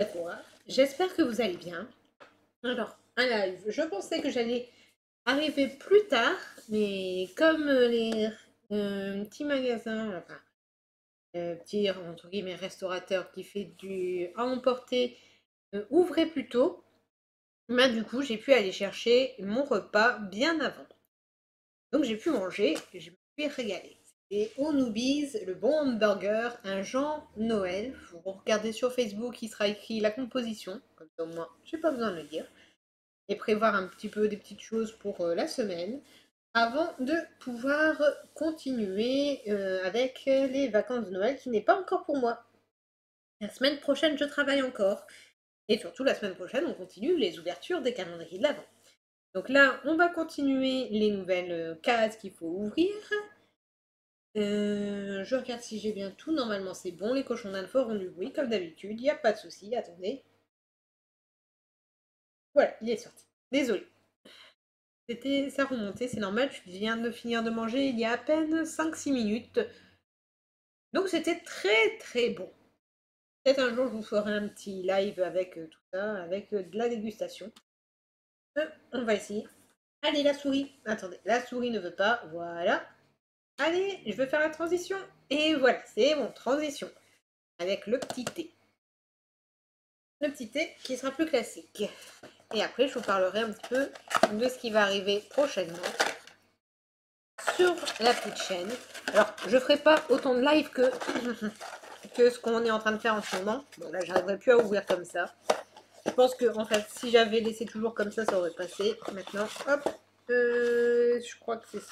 Quoi. J'espère que vous allez bien. Alors, un live. Je pensais que j'allais arriver plus tard, mais comme les petits magasins, enfin, petits entre guillemets restaurateurs qui fait du à emporter ouvraient plus tôt, bah, du coup j'ai pu aller chercher mon repas bien avant. Donc j'ai pu manger et je me suis régalée. Et au Noobies, le bon hamburger, un Jean Noël. Vous regardez sur Facebook, il sera écrit la composition, comme ça au moins j'ai pas besoin de le dire. Et prévoir un petit peu des petites choses pour la semaine avant de pouvoir continuer avec les vacances de Noël qui n'est pas encore pour moi. La semaine prochaine, je travaille encore. Et surtout, la semaine prochaine, on continue les ouvertures des calendriers de l'Avent. Donc là, on va continuer les nouvelles cases qu'il faut ouvrir. Je regarde si j'ai bien tout. Normalement, c'est bon. Les cochons d'Inde font du bruit, comme d'habitude. Il n'y a pas de souci. Attendez. Voilà, il est sorti. Désolé. Ça remontait, c'est normal. Je viens de finir de manger il y a à peine 5-6 minutes. Donc c'était très très bon. Peut-être un jour, je vous ferai un petit live avec tout ça, avec de la dégustation. On va essayer. Allez, la souris. Attendez, la souris ne veut pas. Voilà. Allez, je veux faire la transition. Et voilà, c'est bon, transition. Avec le petit thé. Le petit thé qui sera plus classique. Et après, je vous parlerai un petit peu de ce qui va arriver prochainement sur la petite chaîne. Alors, je ferai pas autant de live que, que ce qu'on est en train de faire en ce moment. Bon, là, j'arriverai plus à ouvrir comme ça. Je pense que, en fait, si j'avais laissé toujours comme ça aurait passé. Maintenant, hop. Je crois que c'est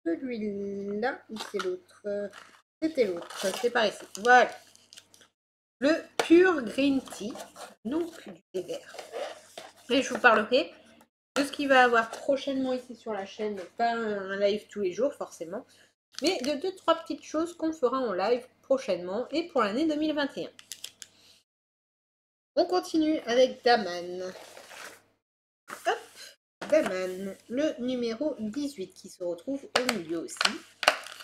celui-là ou c'est l'autre. C'était l'autre. C'est par ici. Voilà. Le pur green tea, donc du thé vert. Et je vous parlerai de ce qu'il va avoir prochainement ici sur la chaîne. Pas un live tous les jours, forcément. Mais de 2-3 petites choses qu'on fera en live prochainement et pour l'année 2021. On continue avec Daman. Hop, Daman, le numéro 18 qui se retrouve au milieu aussi.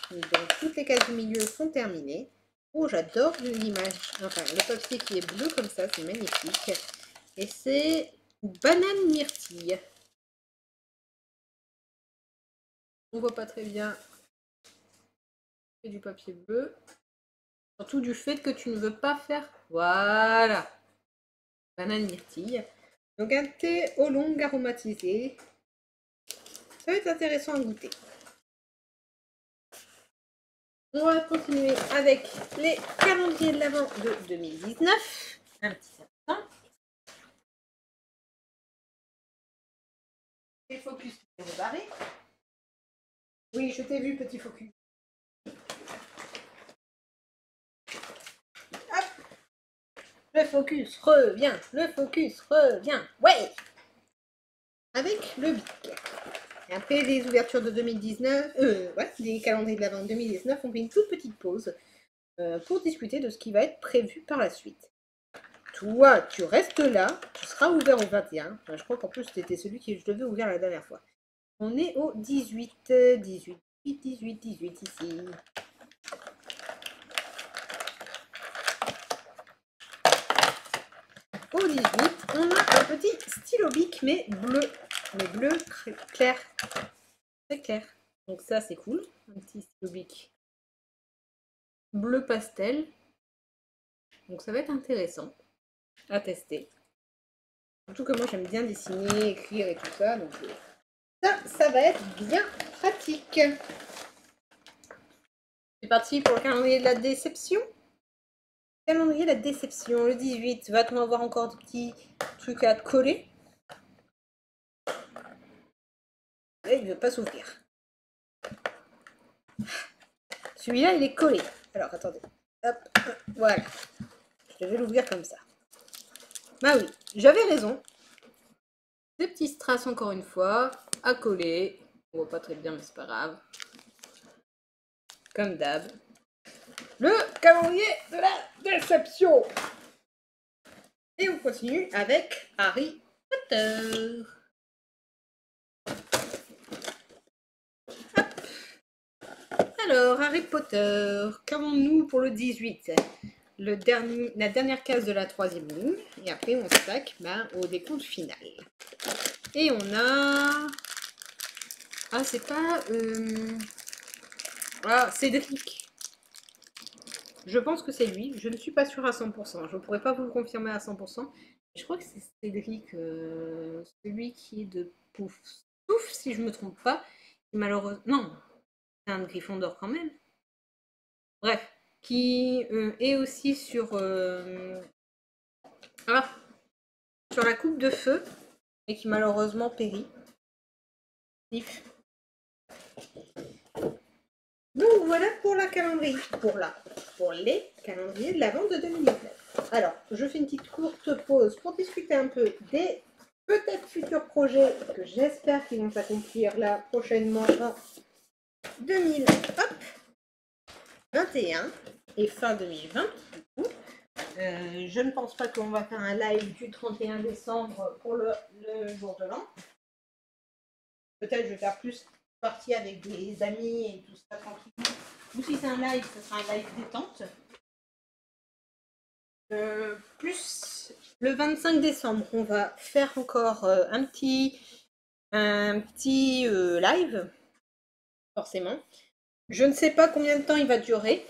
Donc toutes les cases du milieu sont terminées. Oh, j'adore l'image, enfin le papier qui est bleu comme ça, c'est magnifique. Et c'est banane myrtille. On voit pas très bien. C'est du papier bleu. Surtout du fait que tu ne veux pas faire. Voilà. Banane myrtille. Donc un thé oolong aromatisé. Ça va être intéressant à goûter. On va continuer avec les calendriers de l'Avent de 2019. Un petit instant. Les focus barrés. Oui, je t'ai vu, petit focus. Hop. Le focus revient. Le focus revient. Ouais. Avec le bic. Et après les ouvertures de 2019, ouais, les calendriers de l'Avent 2019, on fait une toute petite pause pour discuter de ce qui va être prévu par la suite. Toi, tu restes là, tu seras ouvert au 21. Enfin, je crois qu'en plus, c'était celui que je devais ouvrir la dernière fois. On est au 18, 18, 18, 18 ici. Au 18, on a un petit stylo bic, mais bleu. Mais bleu clair. Très clair. Donc ça, c'est cool. Un petit stylo bic bleu pastel. Donc ça va être intéressant à tester. Surtout que moi, j'aime bien dessiner, écrire et tout ça. Donc ça va être bien pratique. C'est parti pour le calendrier de la déception. Calendrier de la déception, le 18. Va-t-on avoir encore des petits trucs à coller? Et il ne veut pas s'ouvrir. Celui-là, il est collé. Alors, attendez. Hop, voilà. Je vais l'ouvrir comme ça. Bah oui, j'avais raison. Des petits strass encore une fois, à coller. On voit pas très bien, mais c'est pas grave. Comme d'hab. Le calendrier de la déception. Et on continue avec Harry Potter. Alors, Harry Potter, qu'avons-nous pour le 18? la dernière case de la troisième ligne. Et après, on s'attaque au décompte final. Et on a... Ah, c'est pas... Ah, Cédric. Je pense que c'est lui. Je ne suis pas sûre à 100%. Je ne pourrais pas vous le confirmer à 100%. Je crois que c'est Cédric, celui qui est de Pouf Souffle, si je ne me trompe pas. Malheureusement... Non, c'est un Gryffondor quand même. Bref, qui est aussi sur... Ah, sur la coupe de feu et qui malheureusement périt. Donc voilà pour la calendrier, pour les calendriers de l'avant de 2019. Alors, je fais une petite courte pause pour discuter un peu des peut-être futurs projets que j'espère qu'ils vont s'accomplir là prochainement en 2021 et fin 2020 du coup. Je ne pense pas qu'on va faire un live du 31 décembre pour le jour de l'an. Peut-être je vais faire plus partie avec des amis et tout ça tranquillement. Ou si c'est un live, ce sera un live détente. Plus le 25 décembre, on va faire encore un petit live, forcément. Je ne sais pas combien de temps il va durer,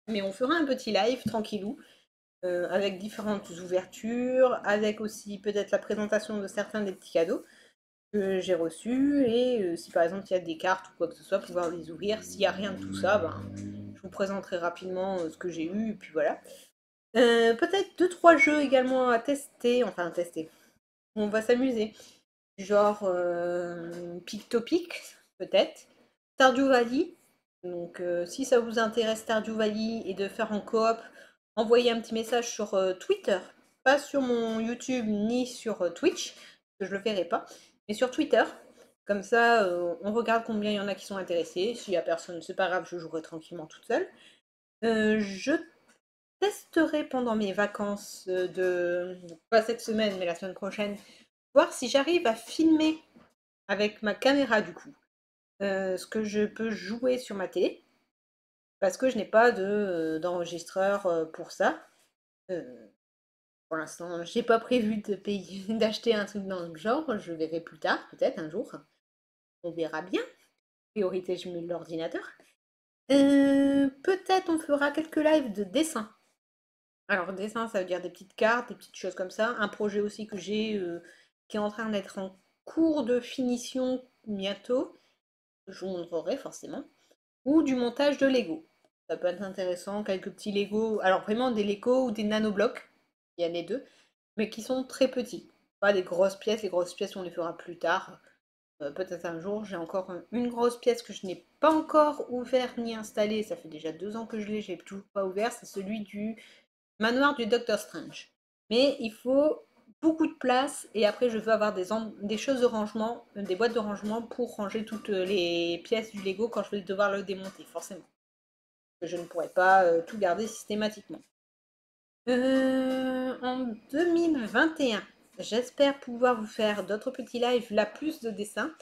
mais on fera un petit live tranquillou. Avec différentes ouvertures, avec aussi peut-être la présentation de certains des petits cadeaux que j'ai reçus, et si par exemple il y a des cartes ou quoi que ce soit, pouvoir les ouvrir. S'il n'y a rien de tout ça, ben, je vous présenterai rapidement ce que j'ai eu, et puis voilà. Peut-être 2-3 jeux également à tester, enfin à tester. On va s'amuser. Genre Pictopic, peut-être. Stardew Valley. Donc si ça vous intéresse Stardew Valley et de faire en coop, envoyez un petit message sur Twitter. Pas sur mon YouTube ni sur Twitch, parce que je le ferai pas, mais sur Twitter. Comme ça, on regarde combien il y en a qui sont intéressés. S'il y a personne, c'est pas grave, je jouerai tranquillement toute seule. Je testerai pendant mes vacances pas cette semaine, mais la semaine prochaine, voir si j'arrive à filmer avec ma caméra du coup. Ce que je peux jouer sur ma télé, parce que je n'ai pas d'enregistreur pour ça. Pour l'instant, j'ai pas prévu de payer, d'acheter un truc dans le genre, je verrai plus tard, peut-être un jour. On verra bien. Priorité, je mets l'ordinateur. Peut-être on fera quelques lives de dessin. Alors, dessin, ça veut dire des petites cartes, des petites choses comme ça. Un projet aussi que j'ai qui est en train d'être en cours de finition bientôt. Je vous montrerai forcément. Ou du montage de Lego. Ça peut être intéressant, quelques petits Lego. Alors, vraiment des Lego ou des nanoblocs. Il y a les deux. Mais qui sont très petits. Pas des grosses pièces. Les grosses pièces, on les fera plus tard. Peut-être un jour. J'ai encore une grosse pièce que je n'ai pas encore ouvert ni installée. Ça fait déjà 2 ans que je l'ai. Je l'ai toujours pas ouvert. C'est celui du manoir du Docteur Strange. Mais il faut beaucoup de place et après je veux avoir des choses de rangement, des boîtes de rangement pour ranger toutes les pièces du Lego quand je vais devoir le démonter, forcément. Je ne pourrais pas tout garder systématiquement. En 2021, j'espère pouvoir vous faire d'autres petits lives, là plus de dessins,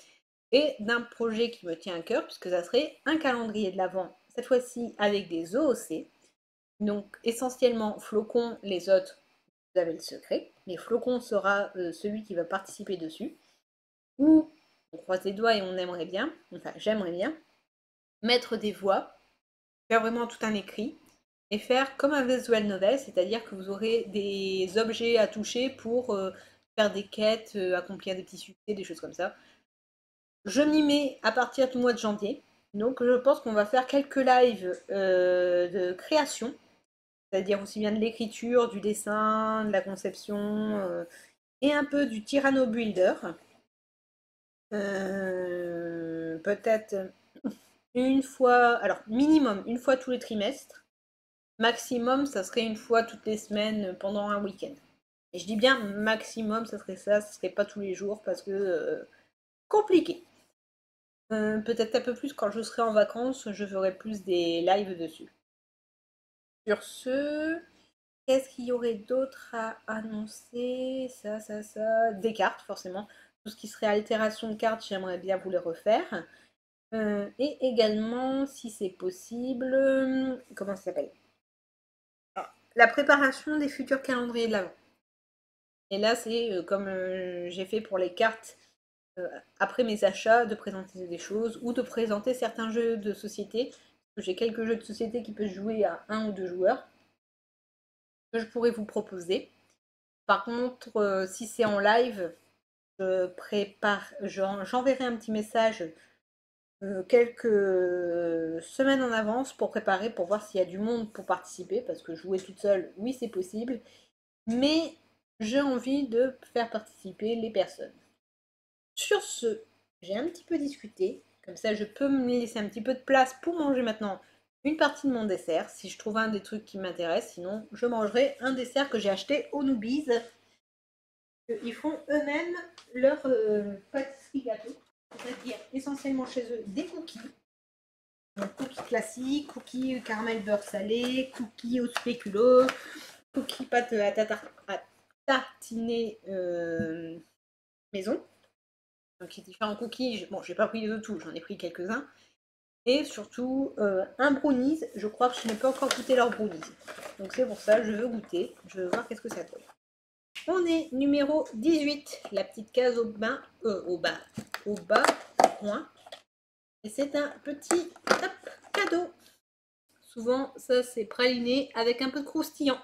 et d'un projet qui me tient à cœur, puisque ça serait un calendrier de l'Avent, cette fois-ci avec des OOC. Donc essentiellement Flocon, les autres, vous avez le secret, mais Flocon sera celui qui va participer dessus. Ou on croise les doigts et on aimerait bien, enfin j'aimerais bien, mettre des voix, faire vraiment tout un écrit, et faire comme un visual novel, c'est-à-dire que vous aurez des objets à toucher pour faire des quêtes, accomplir des petits succès, des choses comme ça. Je m'y mets à partir du mois de janvier, donc je pense qu'on va faire quelques lives de création, c'est-à-dire aussi bien de l'écriture, du dessin, de la conception, et un peu du Tyranno Builder. Peut-être une fois, alors minimum une fois tous les trimestres, maximum ça serait une fois toutes les semaines pendant un week-end. Et je dis bien maximum, ça serait pas tous les jours parce que compliqué. Peut-être un peu plus quand je serai en vacances, je ferai plus des lives dessus. Sur ce, qu'est-ce qu'il y aurait d'autre à annoncer? Ça. Des cartes, forcément. Tout ce qui serait altération de cartes, j'aimerais bien vous les refaire. Et également, si c'est possible, comment ça s'appelle? la préparation des futurs calendriers de l'Avent. Et là, c'est comme j'ai fait pour les cartes après mes achats, de présenter des choses ou de présenter certains jeux de société. J'ai quelques jeux de société qui peuvent jouer à 1 ou 2 joueurs que je pourrais vous proposer. Par contre, si c'est en live, j'enverrai un petit message quelques semaines en avance pour préparer, pour voir s'il y a du monde pour participer, parce que jouer toute seule, oui, c'est possible, mais j'ai envie de faire participer les personnes. Sur ce, j'ai un petit peu discuté, comme ça je peux me laisser un petit peu de place pour manger maintenant une partie de mon dessert, si je trouve un des trucs qui m'intéresse, sinon je mangerai un dessert que j'ai acheté au Noobies. Ils font eux-mêmes leur pâtisserie gâteau, c'est-à-dire essentiellement chez eux des cookies. Donc cookies classiques, cookies caramel beurre salé, cookies au spéculoos, cookies pâte à tartiner maison. Donc il y a différents cookies. Bon, j'ai pas pris de tout, j'en ai pris quelques-uns. Et surtout un brownies. Je crois que je n'ai pas encore goûté leur brownies. Donc c'est pour ça, je veux goûter. Je veux voir qu'est-ce que ça donne. On est numéro 18, la petite case au bas, au coin. Et c'est un petit cadeau. Souvent, ça c'est praliné avec un peu de croustillant.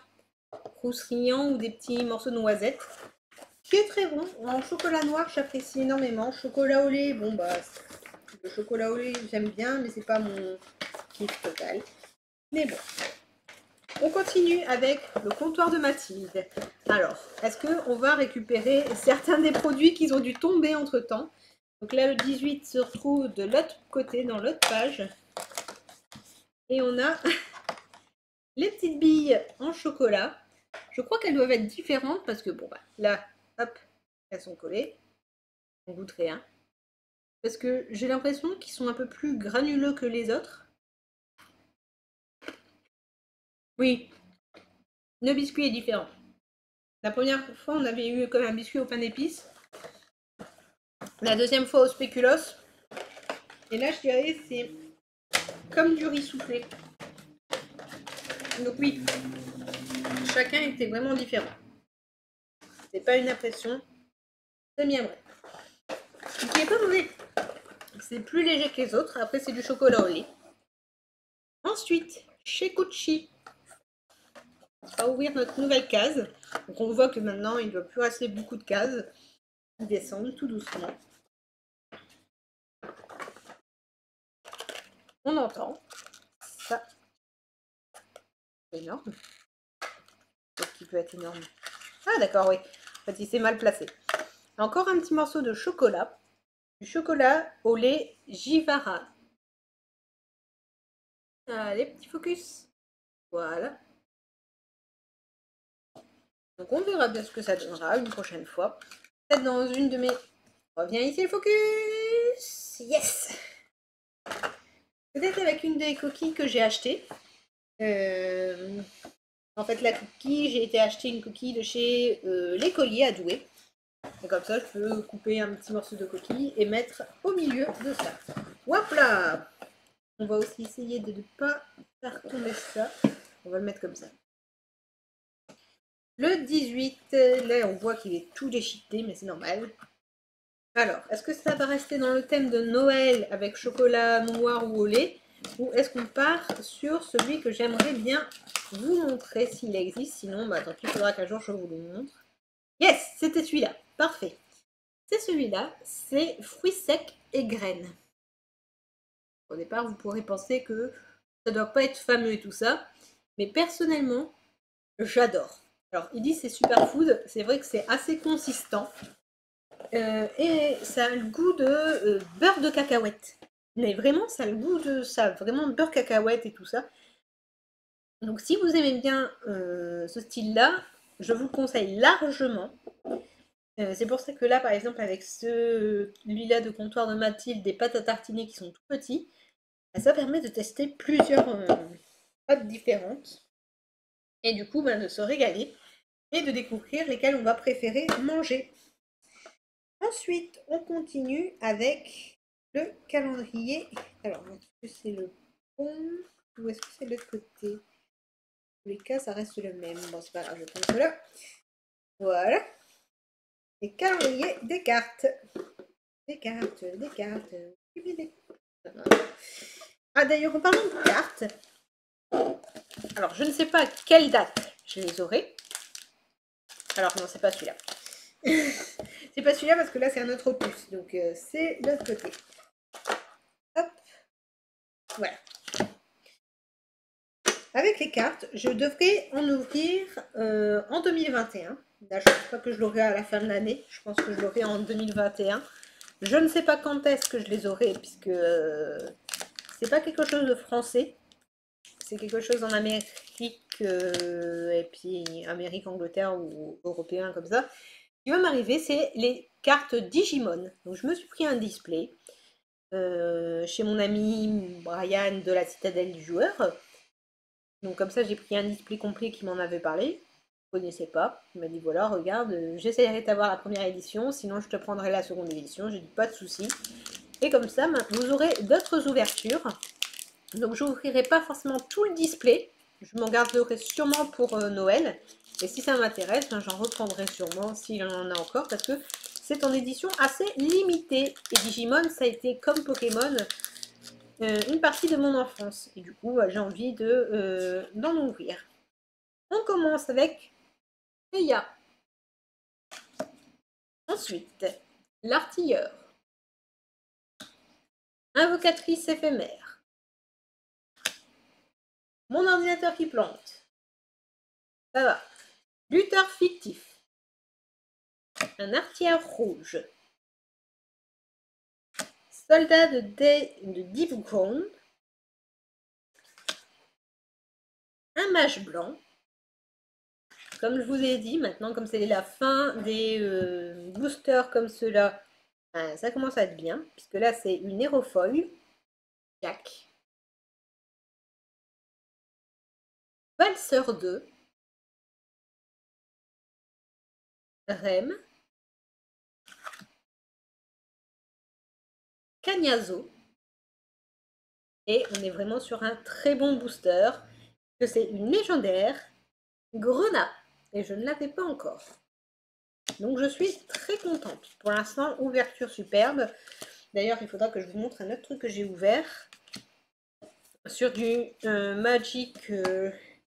Croustillant ou des petits morceaux de noisettes. Qui est très bon. En chocolat noir, j'apprécie énormément. Chocolat au lait, bon bah, le chocolat au lait, j'aime bien, mais c'est pas mon kiff total. Mais bon. On continue avec le comptoir de Mathilde. Alors, est-ce qu'on va récupérer certains des produits qui ont dû tomber entre temps? Donc là, le 18 se retrouve de l'autre côté, dans l'autre page. Et on a les petites billes en chocolat. Je crois qu'elles doivent être différentes parce que, bon, bah, là, hop, elles sont collées. On goûterait un. Parce que j'ai l'impression qu'ils sont un peu plus granuleux que les autres. Oui, le biscuit est différent. La première fois, on avait eu comme un biscuit au pain d'épices. La deuxième fois au spéculoos. Et là, je dirais, c'est comme du riz soufflé. Donc oui, chacun était vraiment différent. C'est pas une impression, c'est bien vrai. Ce qui est pas mauvais. C'est plus léger que les autres. Après, c'est du chocolat au lait. Ensuite, chez Gucci, on va ouvrir notre nouvelle case. Donc on voit que maintenant, il ne doit plus rester beaucoup de cases. Ils descendent tout doucement. On entend ça. C'est énorme. Qu'est-ce qui peut être énorme? Ah d'accord, oui. En fait, il s'est mal placé. Encore un petit morceau de chocolat. Du chocolat au lait Jivara. Allez, petit focus. Voilà. Donc on verra bien ce que ça donnera une prochaine fois. Peut-être dans une de mes... Reviens ici le focus. Yes. Peut-être avec une des coquilles que j'ai achetées. En fait, la coquille, j'ai été acheter une coquille de chez l'écolier à Douai. Et comme ça, je peux couper un petit morceau de coquille et mettre au milieu de ça. Hop là. On va aussi essayer de ne pas faire tomber ça. On va le mettre comme ça. Le 18, là, on voit qu'il est tout déchiqueté, mais c'est normal. Alors, est-ce que ça va rester dans le thème de Noël avec chocolat noir ou au lait? Ou est-ce qu'on part sur celui que j'aimerais bien vous montrer s'il existe? Sinon, bah, tant pis, il faudra qu'un jour je vous le montre. Yes, c'était celui-là. Parfait. C'est celui-là. C'est fruits secs et graines. Au départ, vous pourrez penser que ça ne doit pas être fameux et tout ça. Mais personnellement, j'adore. Alors, il dit c'est superfood. C'est vrai que c'est assez consistant. Et ça a le goût de beurre de cacahuète. Mais vraiment, ça a le goût de ça. Vraiment beurre cacahuète et tout ça. Donc, si vous aimez bien ce style-là, je vous le conseille largement. C'est pour ça que là, par exemple, avec celui-là de comptoir de Mathilde, des pâtes à tartiner qui sont tout petits, ça permet de tester plusieurs pâtes différentes. Et du coup, de se régaler et de découvrir lesquelles on va préférer manger. Ensuite, on continue avec le calendrier. Alors, est-ce que c'est le bon ou est-ce que c'est de l'autre côté? tous les cas, ça reste le même. Bon, c'est pas grave, je prends cela. Voilà. Les calendriers des cartes. Des cartes, des cartes. Ah, d'ailleurs, en parlant de cartes, alors je ne sais pas à quelle date je les aurai. Alors, non, c'est pas celui-là. C'est pas celui-là parce que là, c'est un autre opus. Donc, c'est l'autre côté. Hop. Voilà. Avec les cartes, je devrais en ouvrir en 2021. Là, je ne pense pas que je l'aurai à la fin de l'année. Je pense que je l'aurai en 2021. Je ne sais pas quand est-ce que je les aurai, puisque c'est pas quelque chose de français. C'est quelque chose en Amérique, et puis Amérique, Angleterre ou européen comme ça. Ce qui va m'arriver, c'est les cartes Digimon. Donc, je me suis pris un display chez mon ami Brian de la Citadelle du Joueur. Donc comme ça, j'ai pris un display complet qui m'en avait parlé. Je ne connaissais pas. Il m'a dit voilà, regarde, j'essaierai d'avoir la première édition, sinon je te prendrai la seconde édition. J'ai dit pas de souci. Et comme ça, vous aurez d'autres ouvertures. Donc je n'ouvrirai pas forcément tout le display. Je m'en garderai sûrement pour Noël. Et si ça m'intéresse, ben, j'en reprendrai sûrement s'il en a encore, parce que c'est en édition assez limitée. Et Digimon, ça a été comme Pokémon, une partie de mon enfance. Et du coup, j'ai envie d'en ouvrir. On commence avec Eya. Ensuite, l'artilleur. Invocatrice éphémère. Mon ordinateur qui plante. Ça va. Lutteur fictif. Un artilleur rouge. Soldat de Deep Ground. Un mage blanc. Comme je vous ai dit, maintenant, comme c'est la fin des boosters comme ceux-là, ça commence à être bien, puisque là, c'est une aérofoil. Jack. Valseur 2. Rem. Cagnazo. Et on est vraiment sur un très bon booster, que c'est une légendaire Grenat. Et je ne l'avais pas encore. Donc je suis très contente. Pour l'instant, ouverture superbe. D'ailleurs, il faudra que je vous montre un autre truc que j'ai ouvert. Sur du Magic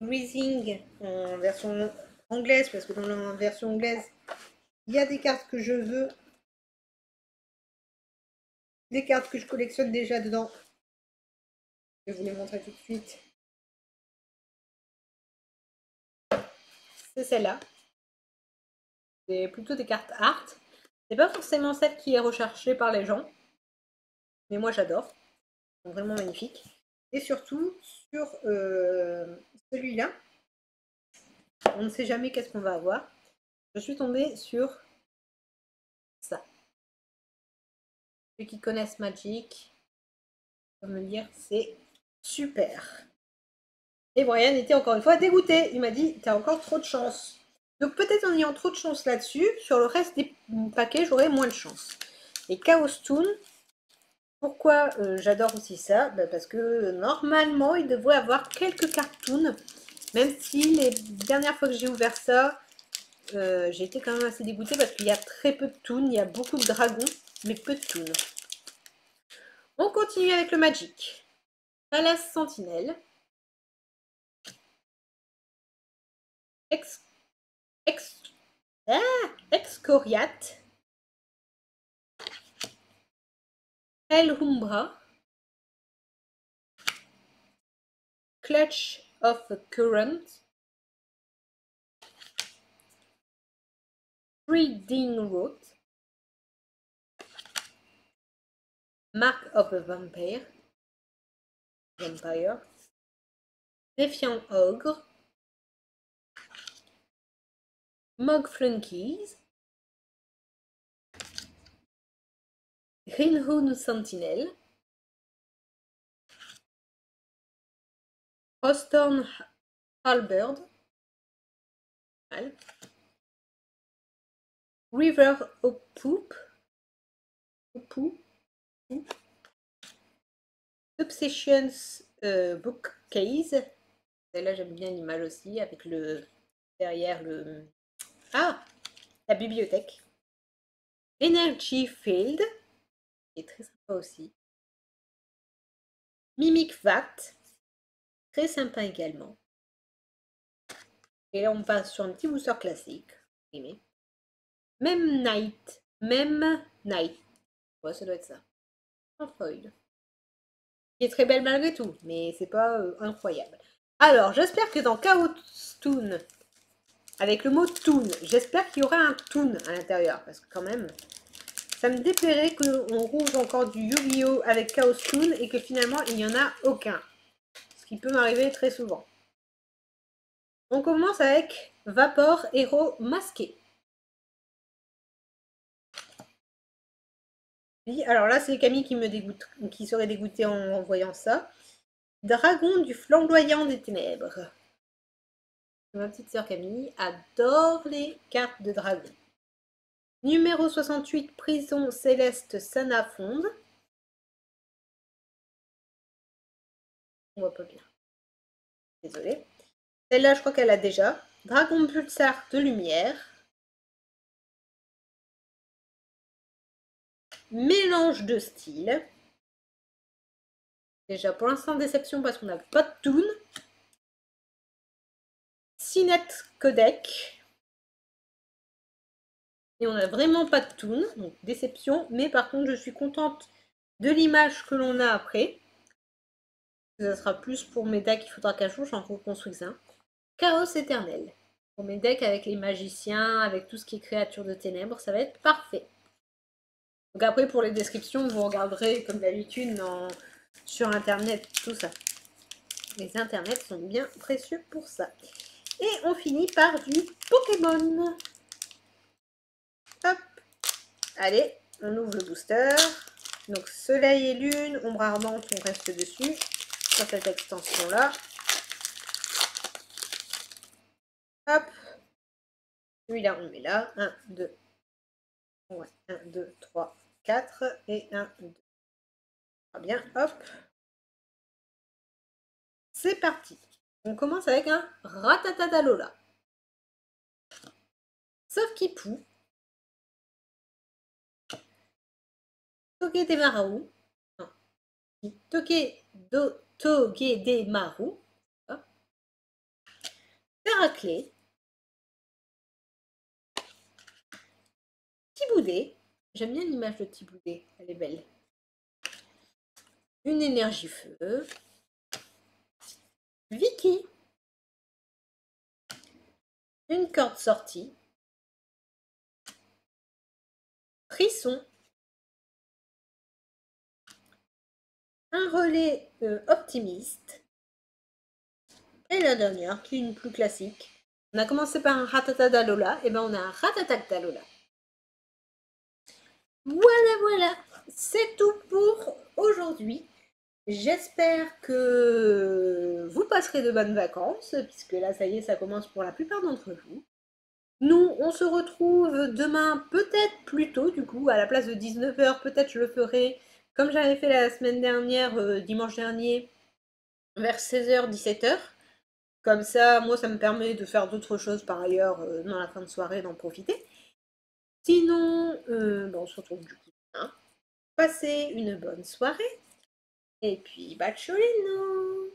Rising en version anglaise, parce que dans la version anglaise, il y a des cartes que je veux. Des cartes que je collectionne déjà dedans. Je vais vous les montrer tout de suite. C'est celle-là. C'est plutôt des cartes art. C'est pas forcément celle qui est recherchée par les gens. Mais moi j'adore. Ils sont vraiment magnifiques. Et surtout, sur celui-là, on ne sait jamais qu'est-ce qu'on va avoir. Je suis tombée sur ça. Ceux qui connaissent Magic vont me dire c'est super. Et Brian était encore une fois dégoûté. Il m'a dit t'as encore trop de chance. Donc peut-être en ayant trop de chance là-dessus, sur le reste des paquets, j'aurai moins de chance. Et Chaos Toon, pourquoi j'adore aussi ça? Parce que normalement, il devrait avoir quelques cartoons. Même si les dernières fois que j'ai ouvert ça, j'ai été quand même assez dégoûtée parce qu'il y a très peu de toons. Il y a beaucoup de dragons, mais peu de toons. On continue avec le Magic. Palace Sentinelle. Excoriate. Elhumbra. Clutch of a Current. Breeding Root. Mark of a Vampire. Défiant Ogre. Mog Flunkies. Greenhood Sentinel. Hostorn Halberd. River Opoop. Obsessions Bookcase. Celle-là, j'aime bien l'image aussi, avec le derrière le... Ah, la bibliothèque. Energy Field, qui est très sympa aussi. Mimic Vat, très sympa également. Et là, on passe sur un petit booster classique. Même Night. Ouais, ça doit être ça. En foil. Qui est très belle malgré tout, mais c'est pas incroyable. Alors, j'espère que dans Chaos Toon, avec le mot Toon, j'espère qu'il y aura un Toon à l'intérieur, parce que quand même, ça me déplairait qu'on rouvre encore du Yu-Gi-Oh! Avec Chaos Toon et que finalement, il n'y en a aucun. Ce qui peut m'arriver très souvent. On commence avec Vapor Héros Masqué. Alors là, c'est Camille qui me dégoûte, qui serait dégoûtée en voyant ça. Dragon du flamboyant des ténèbres. Ma petite sœur Camille adore les cartes de dragon. Numéro 68, Prison Céleste Sanafonde. On voit pas bien. Désolée. Celle-là, je crois qu'elle a déjà. Dragon Pulsar de lumière. Mélange de styles. Déjà, pour l'instant, déception parce qu'on n'a pas de toon. Cinet Codec. Et on n'a vraiment pas de toon, donc déception. Mais par contre, je suis contente de l'image que l'on a après. Ça sera plus pour mes decks, il faudra qu'un jour j'en reconstruise un. Chaos éternel. Pour mes decks avec les magiciens, avec tout ce qui est créature de ténèbres, ça va être parfait. Donc après, pour les descriptions, vous regarderez comme d'habitude sur internet, tout ça. Les internets sont bien précieux pour ça. Et on finit par du Pokémon. Hop. Allez, on ouvre le booster. Donc soleil et lune, ombre ardente, on reste dessus. Sur cette extension-là. Hop. Celui-là, on le met là. 1, 2. Ouais, 1, 2, 3, 4. Et 1, 2. Très bien, hop. C'est parti. On commence avec un Ratatadalola. Sauf qu'il poue. Togedemaru. Non. Togedemaru. Héraclée. Tiboudé. J'aime bien l'image de Tiboudé. Elle est belle. Une énergie feu. Vicky. Une corde sortie. Frisson. Un relais optimiste. Et la dernière, qui est une plus classique. On a commencé par un Ratatadalola, et ben on a un Ratatadalola. Voilà, c'est tout pour aujourd'hui. J'espère que vous passerez de bonnes vacances, puisque là, ça y est, ça commence pour la plupart d'entre vous. Nous, on se retrouve demain, peut-être plus tôt, du coup, à la place de 19h, peut-être je le ferai, comme j'avais fait la semaine dernière, dimanche dernier, vers 16h, 17h. Comme ça, moi, ça me permet de faire d'autres choses par ailleurs dans la fin de soirée, d'en profiter. Sinon, on se retrouve du coup demain. Passez une bonne soirée. Et puis, bacciolino!